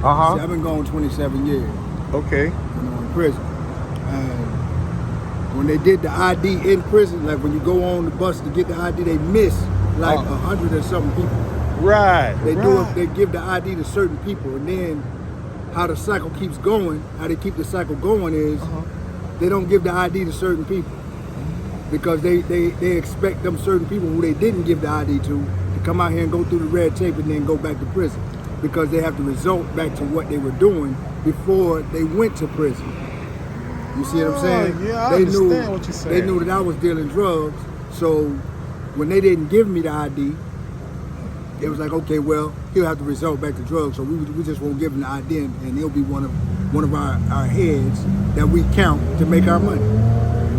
Uh-huh. See, I've been gone 27 years. Okay. In prison. And when they did the ID in prison, like when you go on the bus to get the ID, they miss like 100 or something people. Right. They give the ID to certain people, and then how the cycle keeps going, how they keep the cycle going is they don't give the ID to certain people because they expect them certain people who they didn't give the ID to come out here and go through the red tape and then go back to prison because they have to resort back to what they were doing before they went to prison. You see what I'm saying? Yeah, I understand what you're saying. They knew that I was dealing drugs, so when they didn't give me the ID, it was like, okay, well, he'll have to resort back to drugs, so we just won't give him the ID, and he'll be one of our heads that we count to make our money.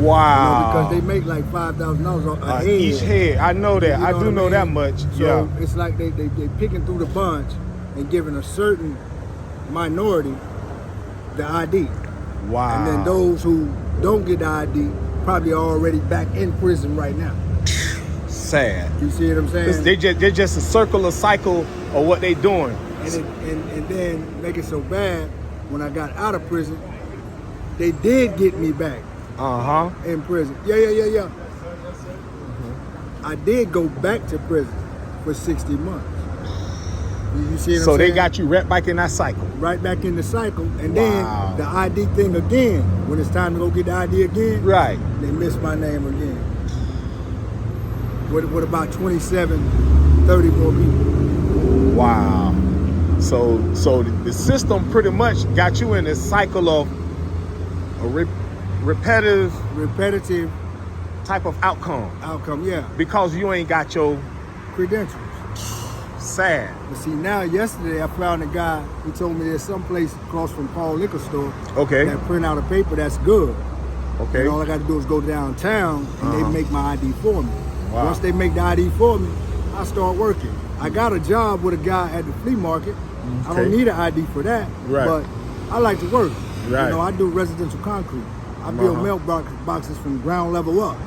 Wow. Because they make like $5,000 a head. Each head. I know that. I do know that much. So it's like they picking through the bunch and giving a certain minority the ID. Wow. And then those who don't get the ID probably are already back in prison right now. Sad. You see what I'm saying? They're just a circle, a cycle of what they doing. And then make it so bad, when I got out of prison, they did get me back. In prison. Yeah. I did go back to prison for 60 months. You see what I'm saying? So they got you right back in that cycle. Right back in the cycle. And then the ID thing again, when it's time to go get the ID again, right, they miss my name again. With about 27, 30 more people. Wow. So the system pretty much got you in this cycle of a repetitive type of outcome. Yeah. Because you ain't got your credentials. Sad. But see, now yesterday I found a guy who told me there's some place across from Paul Liquor Store that print out a paper that's good. Okay. And all I got to do is go downtown and they make my ID for me. Wow. Once they make the ID for me, I start working. I got a job with a guy at the flea market. I don't need an ID for that, but I like to work. Right. You know, I do residential concrete. I build mailboxes from ground level up.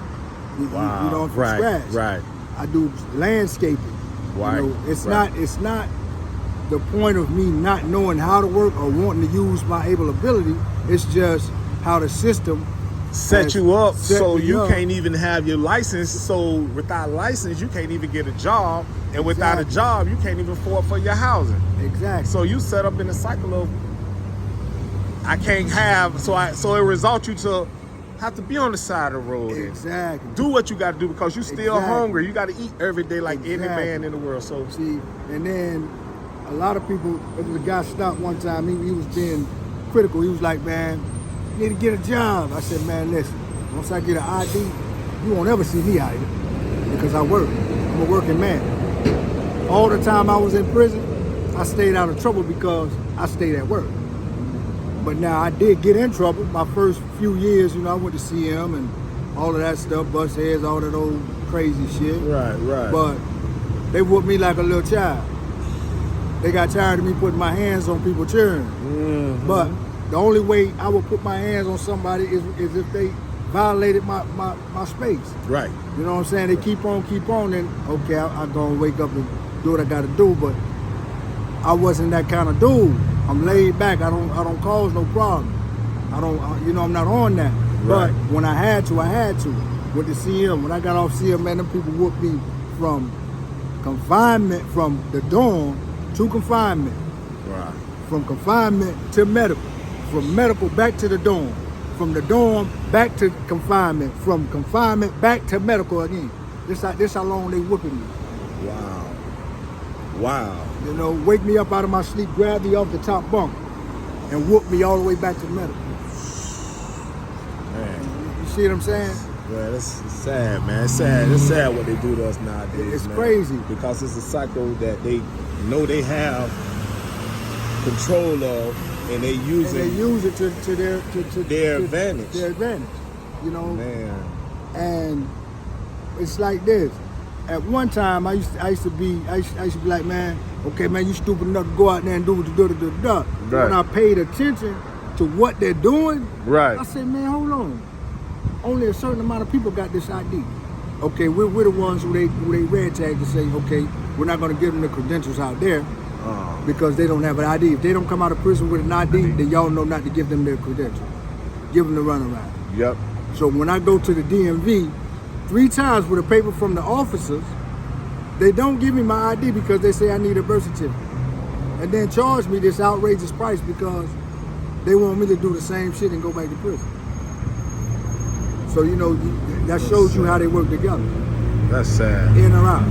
You know, from scratch. Right. I do landscaping. Right. You know, it's not the point of me not knowing how to work or wanting to use my able ability. It's just how the system set you up so you can't even have your license. So without a license, you can't even get a job, and without a job, you can't even afford for your housing. Exactly. So you set up in a cycle of I can't have. So it results you to have to be on the side of the road. Exactly. And do what you got to do because you still hungry. You got to eat every day like any man in the world. So see, and then a lot of people. The guy stopped one time. He was being critical. He was like, "Man, you need to get a job." I said, "Man, listen. Once I get an ID, you won't ever see me out here because I work. I'm a working man. All the time I was in prison, I stayed out of trouble because I stayed at work. But now I did get in trouble. My first few years, you know, I went to CM and all of that stuff, bust heads, all that old crazy shit. Right. But they whooped me like a little child. They got tired of me putting my hands on people cheering. Mm-hmm. But the only way I would put my hands on somebody is if they violated my space. Right. You know what I'm saying? They keep on, and okay, I'm gonna wake up and do what I gotta do, but I wasn't that kind of dude. I'm laid back. I don't cause no problem. I'm not on that. Right. But when I had to. With the CM, when I got off CM, man, them people whooped me from confinement, from the dorm to confinement. Right. From confinement to medical. From medical back to the dorm. From the dorm back to confinement. From confinement back to medical again. This how long they whooping me. Wow. You know, wake me up out of my sleep, grab me off the top bunk, and whoop me all the way back to medical. Man. You see what I'm saying? Yeah, it's sad, man. It's sad what they do to us nowadays. It's man. crazy. Because it's a cycle that they know they have control of, and they use it to their advantage. Their advantage. You know? Man. And it's like this. At one time, I used to be like, man, okay, man, you stupid enough to go out there and do what you do. Right. When I paid attention to what they're doing, I said, man, hold on. Only a certain amount of people got this ID. Okay, we're the ones who they red tag to say, okay, we're not going to give them the credentials out there. because they don't have an ID. If they don't come out of prison with an ID, then y'all know not to give them their credentials. Give them the runaround. Yep. So when I go to the DMV 3 times with a paper from the officers, they don't give me my ID because they say I need a birth certificate. And then charge me this outrageous price because they want me to do the same shit and go back to prison. So, you know, that shows you how they work together. That's sad. In or out.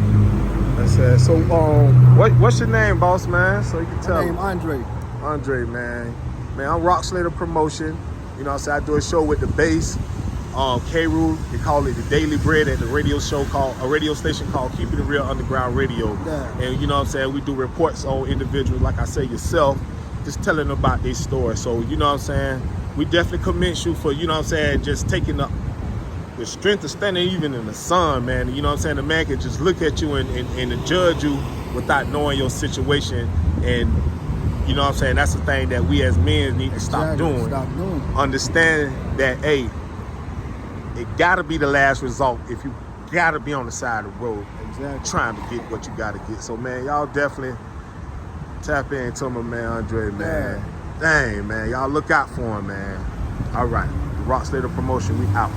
That's sad. So, what's your name, boss man? So you can tell. My name Andre. Andre, man. Man, I'm Rock Slater Promotion. You know what I'm saying? I do a show with the bass. K-Rule, they call it the Daily Bread at the radio station called Keeping It Real Underground Radio. Yeah. And you know what I'm saying? We do reports on individuals, like I say, yourself, just telling them about their story. So, you know what I'm saying? We definitely commend you for, you know what I'm saying, just taking the strength of standing even in the sun, man. You know what I'm saying? The man can just look at you and judge you without knowing your situation. And you know what I'm saying? That's the thing that we as men need to stop doing. Understand that, hey, it gotta be the last result if you gotta be on the side of the road trying to get what you gotta get. So man, y'all definitely tap into my man Andre, man. Dang, man, y'all look out for him, man. All right, Rock Slater Promotion, we out.